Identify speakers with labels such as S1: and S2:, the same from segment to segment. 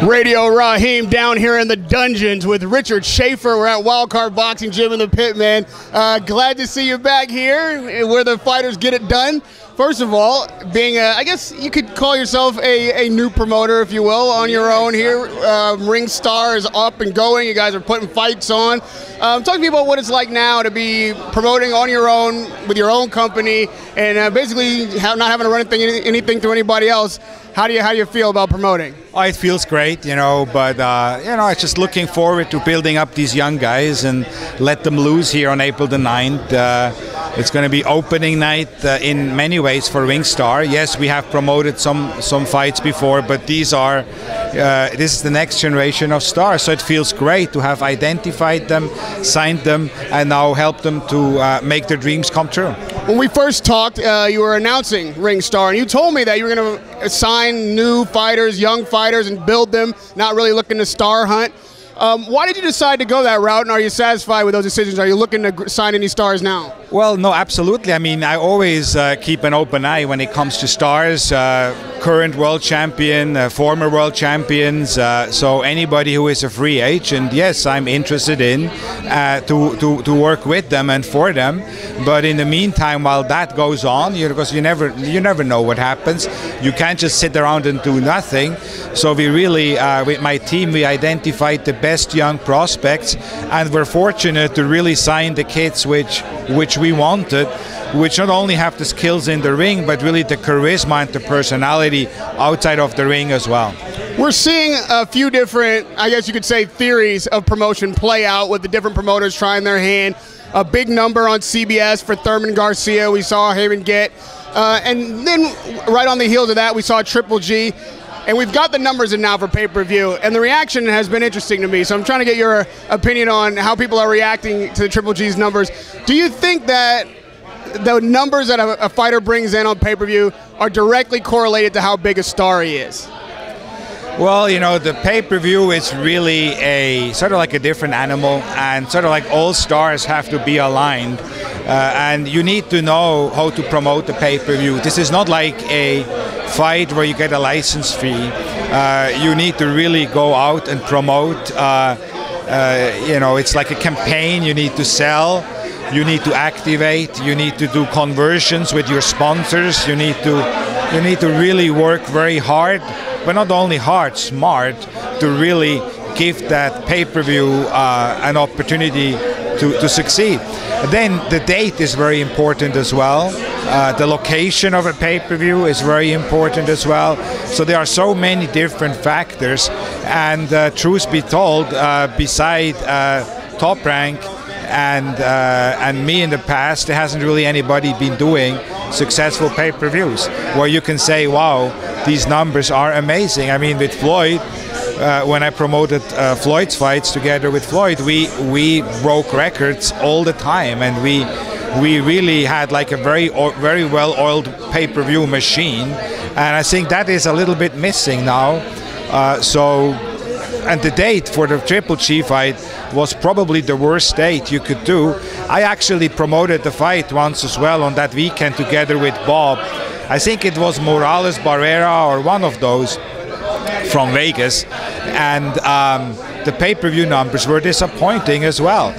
S1: Radio Raheem down here in the dungeons with Richard Schaefer. We're at Wildcard Boxing Gym in the pit, man. Glad to see you back here where the fighters get it done. First of all, being I guess you could call yourself a new promoter, if you will, on your own here. Ring Star is up and going. You guys are putting fights on. Talk to me about what it's like now to be promoting on your own with your own company and basically not having to run anything through anybody else. How do you feel about promoting?
S2: Oh, it feels great, you know, but it's just looking forward to building up these young guys and let them loose here on April the 9th. It's going to be opening night in many ways for Ring Star. Yes, we have promoted some fights before, but this is the next generation of stars, so it feels great to have identified them, signed them, and now help them to make their dreams come true.
S1: When we first talked, you were announcing Ring Star, and you told me that you were going to sign new fighters, young fighters, and build them, not really looking to star hunt. Why did you decide to go that route, and are you satisfied with those decisions? Are you looking to sign any stars now?
S2: Well, no, absolutely. I mean, I always keep an open eye when it comes to stars, current world champion, former world champions, so anybody who is a free agent, yes, I'm interested in to work with them and for them. But in the meantime, while that goes on, because you never know what happens, you can't just sit around and do nothing. So we really, with my team, we identified the best young prospects, and we're fortunate to really sign the kids which we wanted, which not only have the skills in the ring, but really the charisma and the personality outside of the ring as well.
S1: We're seeing a few different, I guess you could say, theories of promotion play out with the different promoters trying their hand. A big number on CBS for Thurman Garcia we saw him get, and then right on the heels of that we saw Triple G. And we've got the numbers in now for pay-per-view, and the reaction has been interesting to me. So I'm trying to get your opinion on how people are reacting to the Triple G's numbers. Do you think that the numbers that a fighter brings in on pay-per-view are directly correlated to how big a star he is?
S2: Well, you know, the pay-per-view is really a sort of like a different animal, and sort of like all stars have to be aligned. And you need to know how to promote the pay-per-view. This is not like a fight where you get a license fee. You need to really go out and promote. You know, it's like a campaign. You need to sell. You need to activate. You need to do conversions with your sponsors. You need to really work very hard, but not only hard, smart, to really give that pay-per-view an opportunity to succeed. Then the date is very important as well. The location of a pay-per-view is very important as well. So there are so many different factors, and truth be told, beside Top Rank and me in the past, there hasn't really anybody been doing successful pay-per-views where you can say, wow, these numbers are amazing. I mean, with Floyd, when I promoted Floyd's fights together with Floyd, we broke records all the time, and we really had like a very well-oiled pay-per-view machine, and I think that is a little bit missing now. And the date for the Triple G fight was probably the worst date you could do. I actually promoted the fight once as well on that weekend together with Bob. I think it was Morales Barrera or one of those from Vegas, and the pay-per-view numbers were disappointing as well.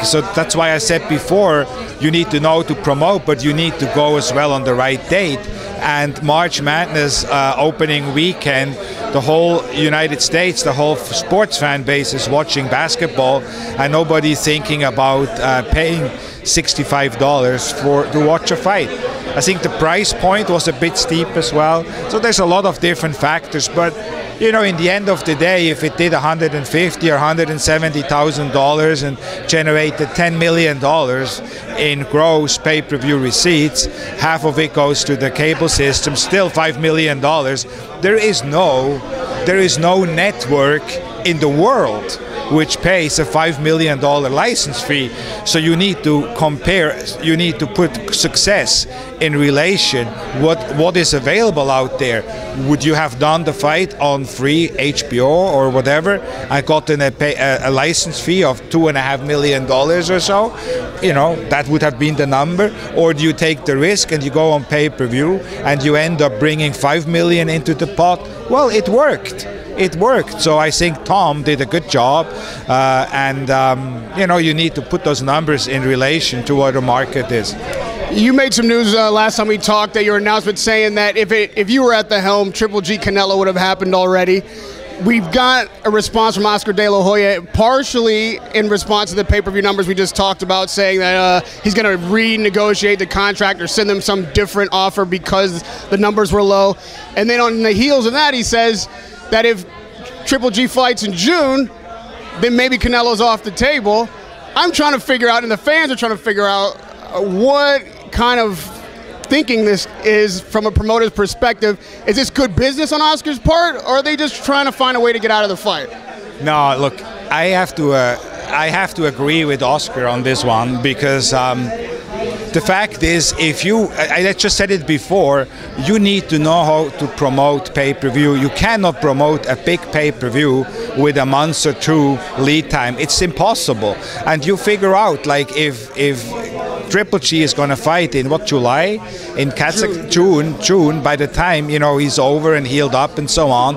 S2: So that's why I said before, you need to know to promote, but you need to go as well on the right date. And March Madness opening weekend, the whole United States, the whole sports fan base is watching basketball, and nobody's thinking about paying $65 to watch a fight. I think the price point was a bit steep as well. So there's a lot of different factors, but you know, in the end of the day, if it did $150,000 or $170,000 and generated $10 million in gross pay-per-view receipts, half of it goes to the cable system, still $5 million. There is no network in the world which pays a $5 million license fee. So you need to compare, you need to put success in relation what is available out there. Would you have done the fight on free HBO or whatever? I got a license fee of $2.5 million or so. You know, that would have been the number. Or do you take the risk and you go on pay-per-view and you end up bringing $5 million into the pot? Well, it worked. it worked. So I think Tom did a good job, and you know, you need to put those numbers in relation to what the market is.
S1: You made some news last time we talked at your announcement saying that if you were at the helm, Triple G Canelo would have happened already. We've got a response from Oscar De La Hoya, partially in response to the pay-per-view numbers we just talked about, saying that he's going to renegotiate the contract or send them some different offer because the numbers were low. And then on the heels of that, he says that if Triple G fights in June, then maybe Canelo's off the table. I'm trying to figure out, and the fans are trying to figure out, what kind of thinking this is from a promoter's perspective. Is this good business on Oscar's part, or are they just trying to find a way to get out of the fight?
S2: No, look, I have to agree with Oscar on this one, because the fact is, if you, I just said it before, you need to know how to promote pay-per-view. You cannot promote a big pay-per-view with a month or two lead time. It's impossible. And you figure out, like, if Triple G is going to fight in what, July? In June, by the time, you know, he's over and healed up and so on,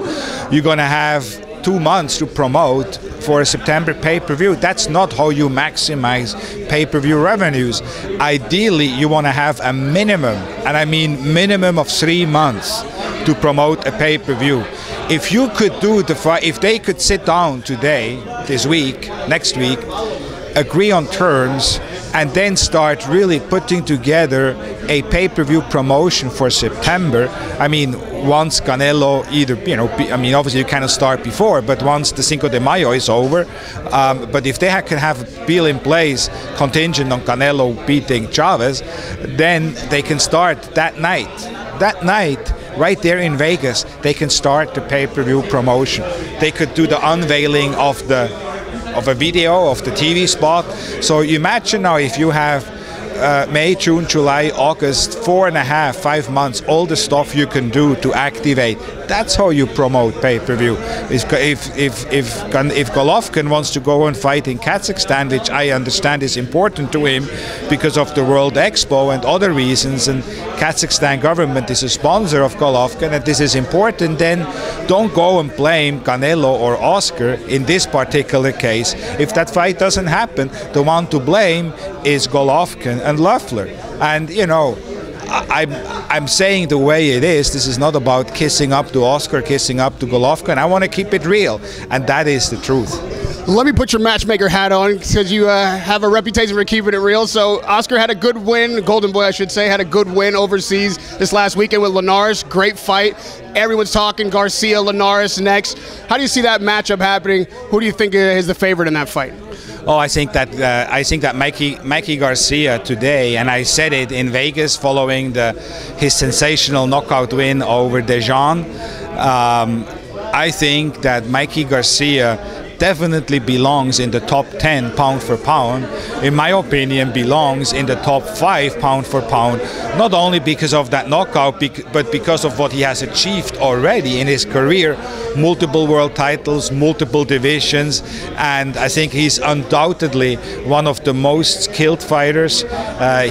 S2: you're going to have 2 months to promote for a September pay-per-view. That's not how you maximize pay-per-view revenues. Ideally, you want to have a minimum, and I mean minimum of 3 months to promote a pay-per-view. If you could do the fight, if they could sit down today, this week, next week, agree on terms, and then start really putting together a pay-per-view promotion for September. I mean, once Canelo either, you know, I mean, obviously you cannot start before, but once the Cinco de Mayo is over, but if they can have a deal in place contingent on Canelo beating Chavez, then they can start that night. That night, right there in Vegas, they can start the pay-per-view promotion. They could do the unveiling of a video, of the TV spot. So you imagine now, if you have May, June, July, August, 4.5, 5 months, all the stuff you can do to activate. That's how you promote pay-per-view. If Golovkin wants to go and fight in Kazakhstan, which I understand is important to him because of the World Expo and other reasons, and Kazakhstan government is a sponsor of Golovkin, and this is important, then don't go and blame Canelo or Oscar in this particular case. If that fight doesn't happen, the one to blame is Golovkin and Loeffler. And, you know, I'm saying the way it is. This is not about kissing up to Oscar, kissing up to Golovkin. I want to keep it real, and that is the truth.
S1: Let me put your matchmaker hat on, because you have a reputation for keeping it real. So Oscar had a good win, Golden Boy I should say, had a good win overseas this last weekend with Linares. Great fight. Everyone's talking Garcia, Linares next. How do you see that matchup happening? Who do you think is the favorite in that fight?
S2: Oh, I think that Mikey Garcia today, and I said it in Vegas following his sensational knockout win over Dejan. I think that Mikey Garcia definitely belongs in the top 10 pound for pound. In my opinion, belongs in the top 5 pound for pound, not only because of that knockout, but because of what he has achieved already in his career. Multiple world titles, multiple divisions, and I think he's undoubtedly one of the most skilled fighters.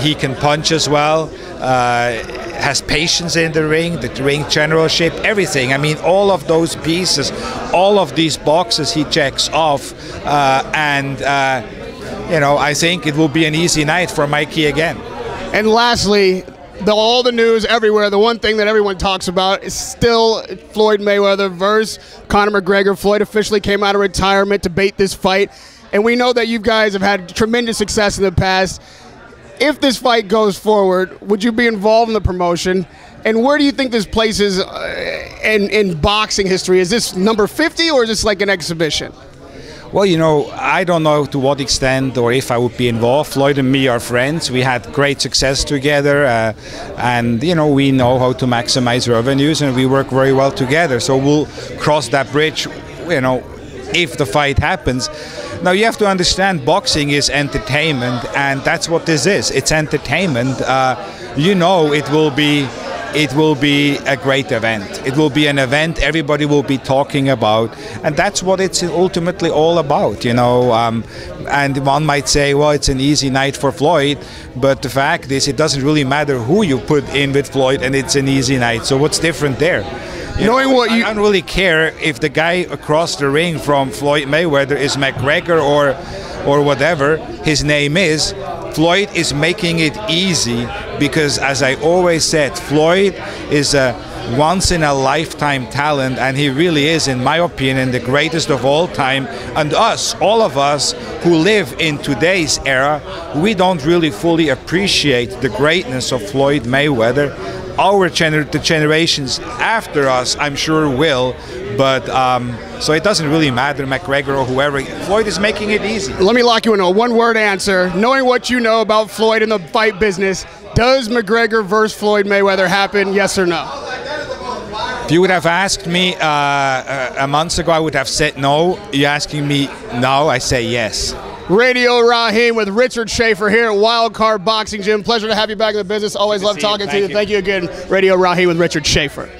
S2: He can punch as well, has patience in the ring generalship, everything. I mean, all of those pieces, all of these boxes he checks off, and you know, I think it will be an easy night for Mikey again.
S1: And lastly, all the news everywhere, the one thing that everyone talks about is still Floyd Mayweather versus Conor McGregor. Floyd officially came out of retirement to bait this fight, and we know that you guys have had tremendous success in the past. If this fight goes forward, would you be involved in the promotion? And where do you think this places in boxing history? Is this number 50, or is this like an exhibition?
S2: Well, you know, I don't know to what extent or if I would be involved. Floyd and me are friends. We had great success together, and you know, we know how to maximize revenues, and we work very well together. So we'll cross that bridge, you know, if the fight happens. Now you have to understand, boxing is entertainment, and that's what this is. It's entertainment. You know, it will be a great event. It will be an event everybody will be talking about, and that's what it's ultimately all about, you know. And one might say, well, it's an easy night for Floyd, but the fact is, it doesn't really matter who you put in with Floyd, and it's an easy night. So what's different there?
S1: Knowing what you...
S2: I don't really care if the guy across the ring from Floyd Mayweather is McGregor or whatever his name is. Floyd is making it easy because, as I always said, Floyd is a once-in-a-lifetime talent, and he really is, in my opinion, the greatest of all time. And all of us who live in today's era, we don't really fully appreciate the greatness of Floyd Mayweather. The generations after us, I'm sure, will, but so it doesn't really matter, McGregor or whoever. Floyd is making it easy.
S1: Let me lock you in a one-word answer. Knowing what you know about Floyd in the fight business, does McGregor versus Floyd Mayweather happen, yes or no?
S2: If you would have asked me a month ago, I would have said no. You're asking me now, I say yes.
S1: Radio Raheem with Richard Schaefer here at Wildcard Boxing Gym. Pleasure to have you back in the business. Always love talking to you. Thank you again, Radio Raheem with Richard Schaefer.